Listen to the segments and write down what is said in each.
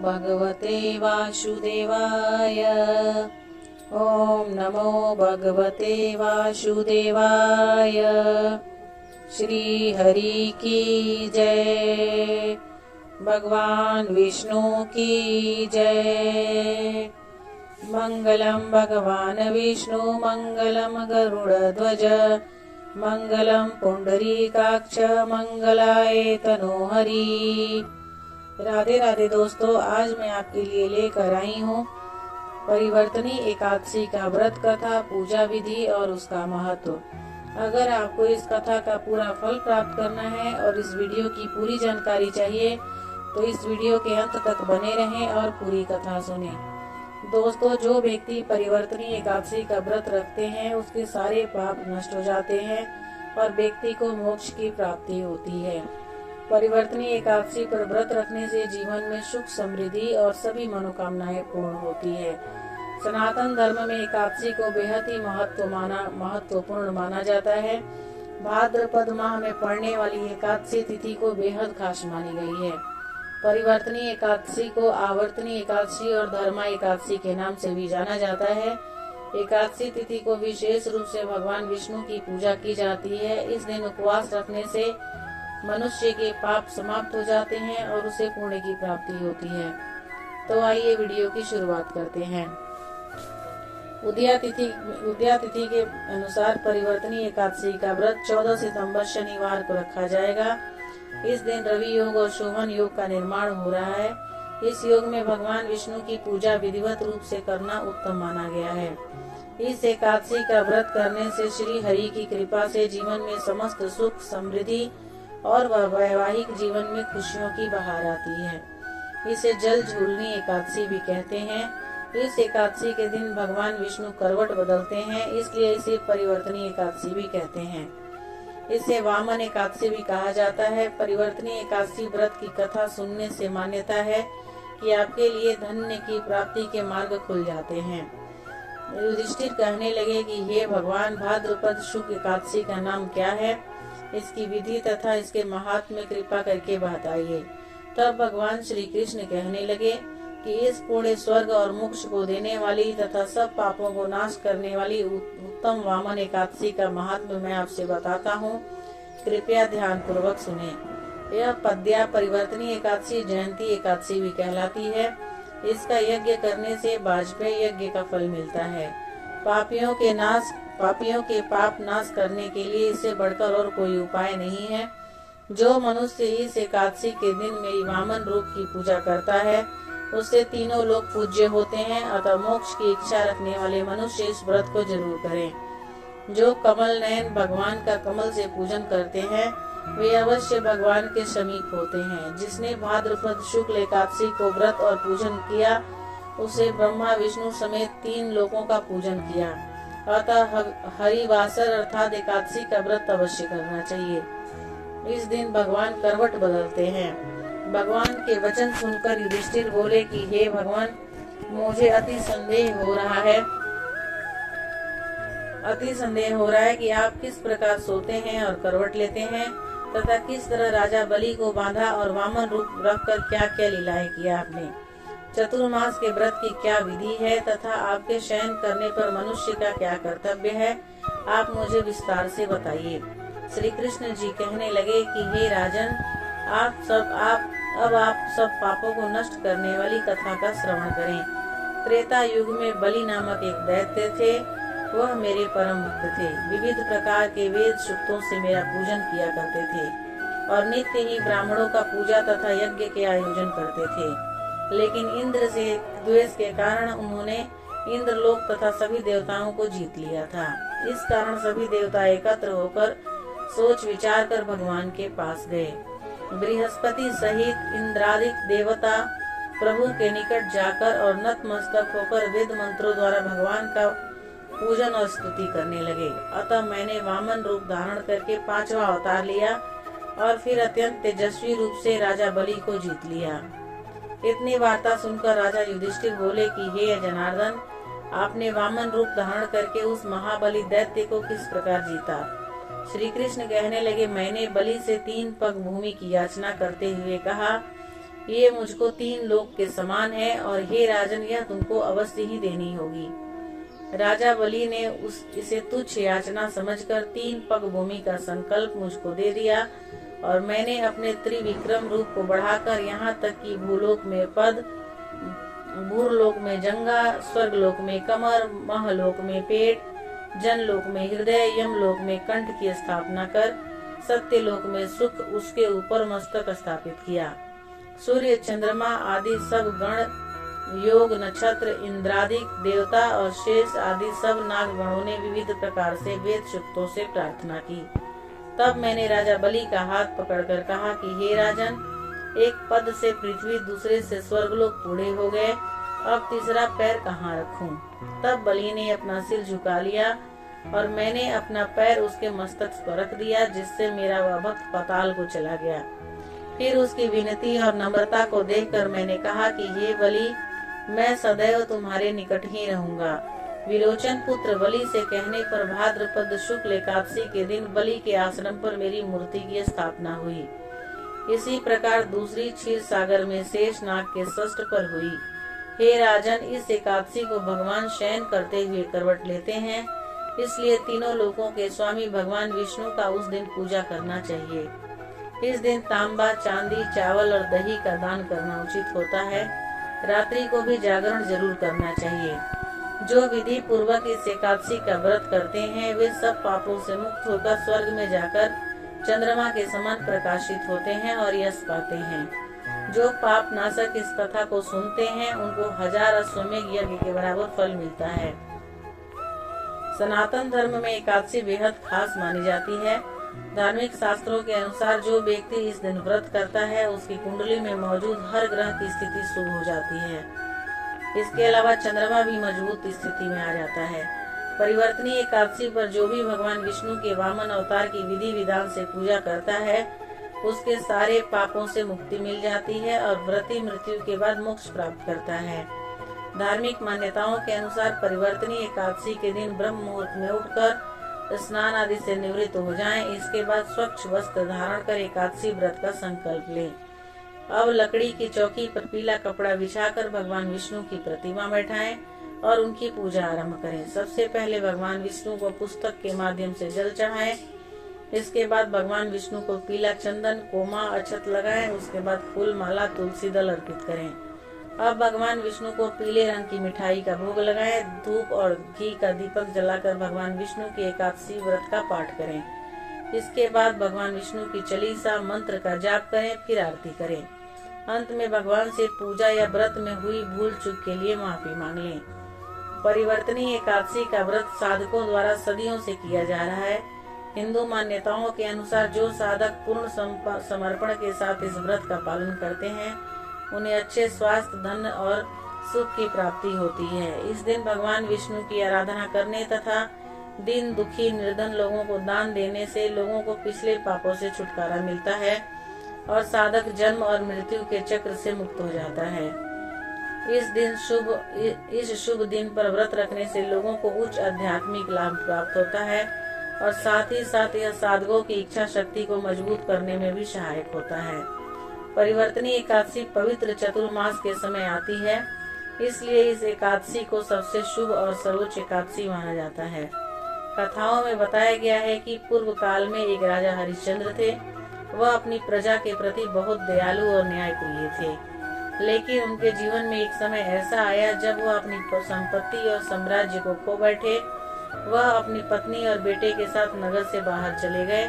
भगवते वासुदेवाय। ओम नमो भगवते वासुदेवाय। श्री हरि की जय। भगवान विष्णु की जय। मंगलम भगवान विष्णु मंगलम गरुड़ध्वज मंगलम पुंडरीकाक्ष मंगलाय तनोहरि। राधे राधे दोस्तों, आज मैं आपके लिए लेकर आई हूँ परिवर्तनी एकादशी का व्रत कथा, पूजा विधि और उसका महत्व। अगर आपको इस कथा का पूरा फल प्राप्त करना है और इस वीडियो की पूरी जानकारी चाहिए तो इस वीडियो के अंत तक बने रहें और पूरी कथा सुनें। दोस्तों, जो व्यक्ति परिवर्तनी एकादशी का व्रत रखते हैं उसके सारे पाप नष्ट हो जाते हैं और व्यक्ति को मोक्ष की प्राप्ति होती है। परिवर्तनी एकादशी पर व्रत रखने से जीवन में सुख, समृद्धि और सभी मनोकामनाएं पूर्ण होती है। सनातन धर्म में एकादशी को बेहद ही महत्वपूर्ण माना जाता है। भाद्रपद माह में पड़ने वाली एकादशी तिथि को बेहद खास मानी गई है। परिवर्तनी एकादशी को आवर्तनी एकादशी और धर्मा एकादशी के नाम से भी जाना जाता है। एकादशी तिथि को विशेष रूप से भगवान विष्णु की पूजा की जाती है। इस दिन उपवास रखने से मनुष्य के पाप समाप्त हो जाते हैं और उसे पुण्य की प्राप्ति होती है। तो आइए वीडियो की शुरुआत करते हैं। उदया तिथि के अनुसार परिवर्तनी एकादशी का व्रत 14 सितंबर शनिवार को रखा जाएगा। इस दिन रवि योग और शोभन योग का निर्माण हो रहा है। इस योग में भगवान विष्णु की पूजा विधिवत रूप से करना उत्तम माना गया है। इस एकादशी का व्रत करने से श्री हरि की कृपा से जीवन में समस्त सुख, समृद्धि और वैवाहिक जीवन में खुशियों की बहार आती है। इसे जल झूलनी एकादशी भी कहते हैं। इस एकादशी के दिन भगवान विष्णु करवट बदलते हैं, इसलिए इसे परिवर्तनी एकादशी भी कहते हैं। इसे वामन एकादशी भी कहा जाता है। परिवर्तनी एकादशी व्रत की कथा सुनने से मान्यता है कि आपके लिए धन्य की प्राप्ति के मार्ग खुल जाते हैं। युधिष्ठिर कहने लगे कि हे भगवान, भाद्रपद शुक्ल एकादशी का नाम क्या है, इसकी विधि तथा इसके महात्म्य कृपा करके बताइए। तब भगवान श्री कृष्ण कहने लगे कि इस पुण्य, स्वर्ग और मोक्ष को देने वाली तथा सब पापों को नाश करने वाली उत्तम वामन एकादशी का महात्म्य मैं आपसे बताता हूँ। कृपया ध्यान पूर्वक सुने। यह पद्या परिवर्तनी एकादशी जयंती एकादशी भी कहलाती है। इसका यज्ञ करने से वाजपेयी यज्ञ का फल मिलता है। पापियों के पाप नाश करने के लिए इससे बढ़कर और कोई उपाय नहीं है। जो मनुष्य इस एकादशी के दिन मेरी वामन रूप की पूजा करता है उससे तीनों लोग पूज्य होते हैं। अतः मोक्ष की इच्छा रखने वाले मनुष्य इस व्रत को जरूर करें। जो कमल नयन भगवान का कमल से पूजन करते हैं वे अवश्य भगवान के समीप होते हैं। जिसने भाद्रपद शुक्ल एकादशी को व्रत और पूजन किया उसे ब्रह्मा विष्णु समेत 3 लोकों का पूजन किया। अतः हरिवासर अर्थात एकादशी का व्रत अवश्य करना चाहिए। इस दिन भगवान करवट बदलते हैं। भगवान के वचन सुनकर युधिष्ठिर बोले कि हे भगवान, मुझे अति संदेह हो रहा है कि आप किस प्रकार सोते हैं और करवट लेते हैं तथा किस तरह राजा बलि को बांधा और वामन रूप रखकर क्या क्या लीलाएं किया आपने। चतुर्मास के व्रत की क्या विधि है तथा आपके शयन करने पर मनुष्य का क्या कर्तव्य है, आप मुझे विस्तार से बताइए। श्री कृष्ण जी कहने लगे कि हे राजन, आप सब पापों को नष्ट करने वाली कथा का श्रवण करें। त्रेता युग में बलि नामक एक दैत्य थे। वह मेरे परम भक्त थे। विविध प्रकार के वेद सूक्तों से मेरा पूजन किया करते थे और नित्य ही ब्राह्मणों का पूजा तथा यज्ञ के आयोजन करते थे। लेकिन इंद्र से द्वेष के कारण उन्होंने इंद्रलोक तथा सभी देवताओं को जीत लिया था। इस कारण सभी देवता एकत्र होकर सोच विचार कर भगवान के पास गए। बृहस्पति सहित इंद्रादिक देवता प्रभु के निकट जाकर और नतमस्तक होकर वेद मंत्रों द्वारा भगवान का पूजन और स्तुति करने लगे। अतः मैंने वामन रूप धारण करके 5वां अवतार लिया और फिर अत्यंत तेजस्वी रूप से राजा बलि को जीत लिया। इतनी वार्ता सुनकर राजा युधिष्ठिर बोले कि हे जनार्दन, आपने वामन रूप धारण करके उस महाबली दैत्य को किस प्रकार जीता। श्री कृष्ण कहने लगे, मैंने बलि से 3 पग भूमि की याचना करते हुए कहा, ये मुझको 3 लोक के समान है और हे राजन, यह तुमको अवश्य ही देनी होगी। राजा बलि ने इसे तुच्छ याचना समझकर 3 पग भूमि का संकल्प मुझको दे दिया और मैंने अपने त्रिविक्रम रूप को बढ़ाकर यहाँ तक कि भूलोक में पद, भूरलोक में जंगा, स्वर्गलोक में कमर, महलोक में पेट, जनलोक में हृदय, यमलोक में कंठ की स्थापना कर सत्यलोक में सुख उसके ऊपर मस्तक स्थापित किया। सूर्य, चंद्रमा आदि सब गण, योग, नक्षत्र, इंद्रादिक देवता और शेष आदि सब नाग गणों ने विविध प्रकार से वेद शुक्तों से प्रार्थना की। तब मैंने राजा बलि का हाथ पकड़कर कहा कि हे राजन, एक पद से पृथ्वी, दूसरे से स्वर्गलोक पूरे हो गए, अब तीसरा पैर कहाँ रखूं? तब बलि ने अपना सिर झुका लिया और मैंने अपना पैर उसके मस्तक पर रख दिया, जिससे मेरा वह भक्त पाताल को चला गया। फिर उसकी विनती और नम्रता को देखकर मैंने कहा कि हे बलि, मैं सदैव तुम्हारे निकट ही रहूंगा। विरोचन पुत्र बलि से कहने पर भाद्रपद शुक्ल एकादशी के दिन बलि के आश्रम पर मेरी मूर्ति की स्थापना हुई। इसी प्रकार दूसरी क्षीर सागर में शेष नाग के षष्ठ पर हुई। हे राजन, इस एकादशी को भगवान शयन करते हुए करवट लेते हैं, इसलिए तीनों लोकों के स्वामी भगवान विष्णु का उस दिन पूजा करना चाहिए। इस दिन तांबा, चांदी, चावल और दही का दान करना उचित होता है। रात्रि को भी जागरण जरूर करना चाहिए। जो विधि पूर्वक इस एकादशी का व्रत करते हैं वे सब पापों से मुक्त होकर स्वर्ग में जाकर चंद्रमा के समान प्रकाशित होते हैं और यश पाते हैं। जो पाप नाशक इस कथा को सुनते हैं उनको 1000 अश्वमेध यज्ञ के बराबर फल मिलता है। सनातन धर्म में एकादशी बेहद खास मानी जाती है। धार्मिक शास्त्रों के अनुसार जो व्यक्ति इस दिन व्रत करता है उसकी कुंडली में मौजूद हर ग्रह की स्थिति शुभ हो जाती है। इसके अलावा चंद्रमा भी मजबूत स्थिति में आ जाता है। परिवर्तनीय एकादशी पर जो भी भगवान विष्णु के वामन अवतार की विधि विधान से पूजा करता है उसके सारे पापों से मुक्ति मिल जाती है और व्रती मृत्यु के बाद मोक्ष प्राप्त करता है। धार्मिक मान्यताओं के अनुसार परिवर्तनीय एकादशी के दिन ब्रह्म मुहूर्त में उठकर स्नान आदि से निवृत्त हो जाएं। इसके बाद स्वच्छ वस्त्र धारण कर एकादशी व्रत का संकल्प लें। अब लकड़ी की चौकी पर पीला कपड़ा बिछाकर भगवान विष्णु की प्रतिमा बैठाएं और उनकी पूजा आरंभ करें। सबसे पहले भगवान विष्णु को पुस्तक के माध्यम से जल चढ़ाएं। इसके बाद भगवान विष्णु को पीला चंदन, कोमा, अक्षत लगाएं। उसके बाद फूल, माला, तुलसी दल अर्पित करें। अब भगवान विष्णु को पीले रंग की मिठाई का भोग लगाएं। धूप और घी का दीपक जलाकर भगवान विष्णु के एकादशी व्रत का पाठ करें। इसके बाद भगवान विष्णु की चालीसा मंत्र का जाप करें, फिर आरती करें। अंत में भगवान से पूजा या व्रत में हुई भूल चूक के लिए माफी मांग लें। परिवर्तनीय एकादशी का व्रत साधकों द्वारा सदियों से किया जा रहा है। हिंदू मान्यताओं के अनुसार जो साधक पूर्ण समर्पण के साथ इस व्रत का पालन करते हैं उन्हें अच्छे स्वास्थ्य, धन और सुख की प्राप्ति होती है। इस दिन भगवान विष्णु की आराधना करने तथा दीन, दुखी, निर्धन लोगों को दान देने से लोगों को पिछले पापों से छुटकारा मिलता है और साधक जन्म और मृत्यु के चक्र से मुक्त हो जाता है। इस शुभ दिन पर व्रत रखने से लोगों को उच्च आध्यात्मिक लाभ प्राप्त होता है और साथ ही साथ यह साधकों की इच्छा शक्ति को मजबूत करने में भी सहायक होता है। परिवर्तनीय एकादशी पवित्र चतुर्मास के समय आती है, इसलिए इस एकादशी को सबसे शुभ और सर्वोच्च एकादशी माना जाता है। कथाओं में बताया गया है कि पूर्व काल में एक राजा हरिश्चंद्र थे। वह अपनी प्रजा के प्रति बहुत दयालु और न्यायप्रिय थे, लेकिन उनके जीवन में एक समय ऐसा आया जब वह अपनी संपत्ति और साम्राज्य को खो बैठे। वह अपनी पत्नी और बेटे के साथ नगर से बाहर चले गए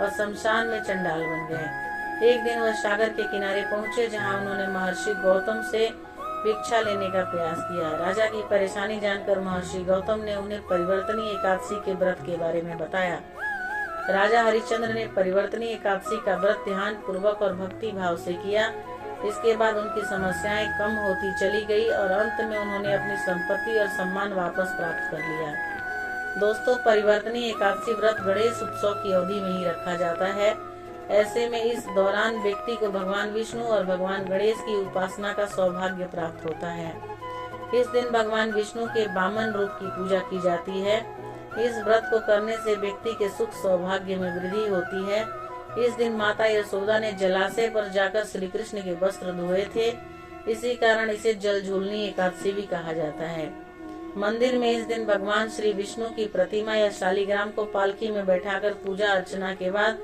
और शमशान में चंडाल बन गए। एक दिन वह सागर के किनारे पहुंचे जहां उन्होंने महर्षि गौतम से भिक्षा लेने का प्रयास किया। राजा की परेशानी जानकर महर्षि गौतम ने उन्हें परिवर्तनीय एकादशी के व्रत के बारे में बताया। राजा हरिश्चंद्र ने परिवर्तनीय एकादशी का व्रत ध्यान पूर्वक और भक्ति भाव से किया। इसके बाद उनकी समस्याएं कम होती चली गई और अंत में उन्होंने अपनी संपत्ति और सम्मान वापस प्राप्त कर लिया। दोस्तों, परिवर्तनीय एकादशी व्रत गणेश उत्सव की अवधि में ही रखा जाता है। ऐसे में इस दौरान व्यक्ति को भगवान विष्णु और भगवान गणेश की उपासना का सौभाग्य प्राप्त होता है। इस दिन भगवान विष्णु के वामन रूप की पूजा की जाती है। इस व्रत को करने से व्यक्ति के सुख सौभाग्य में वृद्धि होती है इस दिन माता यशोदा ने जलाशय पर जाकर श्री कृष्ण के वस्त्र धोए थे। इसी कारण इसे जल झूलनी एकादशी भी कहा जाता है। मंदिर में इस दिन भगवान श्री विष्णु की प्रतिमा या शालिग्राम को पालकी में बैठाकर पूजा अर्चना के बाद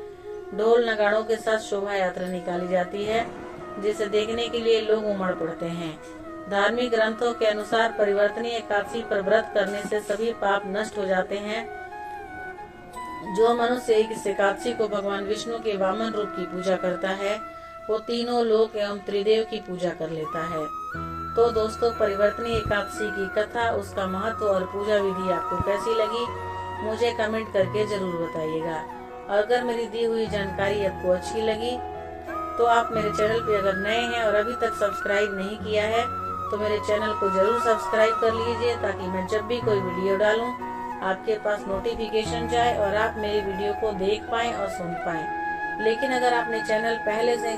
ढोल नगाड़ों के साथ शोभा यात्रा निकाली जाती है, जिसे देखने के लिए लोग उमड़ पड़ते हैं। धार्मिक ग्रंथों के अनुसार परिवर्तनीय एकादशी पर व्रत करने से सभी पाप नष्ट हो जाते हैं। जो मनुष्य इस एकादशी को भगवान विष्णु के वामन रूप की पूजा करता है, वो तीनों लोक एवं त्रिदेव की पूजा कर लेता है। तो दोस्तों, परिवर्तनीय एकादशी की कथा, उसका महत्व और पूजा विधि आपको कैसी लगी, मुझे कमेंट करके जरूर बताइएगा। अगर मेरी दी हुई जानकारी आपको अच्छी लगी तो आप मेरे चैनल पे अगर नए हैं और अभी तक सब्सक्राइब नहीं किया है तो मेरे चैनल को जरूर सब्सक्राइब कर लीजिए, ताकि मैं जब भी कोई वीडियो डालूं आपके पास नोटिफिकेशन जाए और आप मेरी वीडियो को देख पाएं और सुन पाएं। लेकिन अगर आपने चैनल पहले से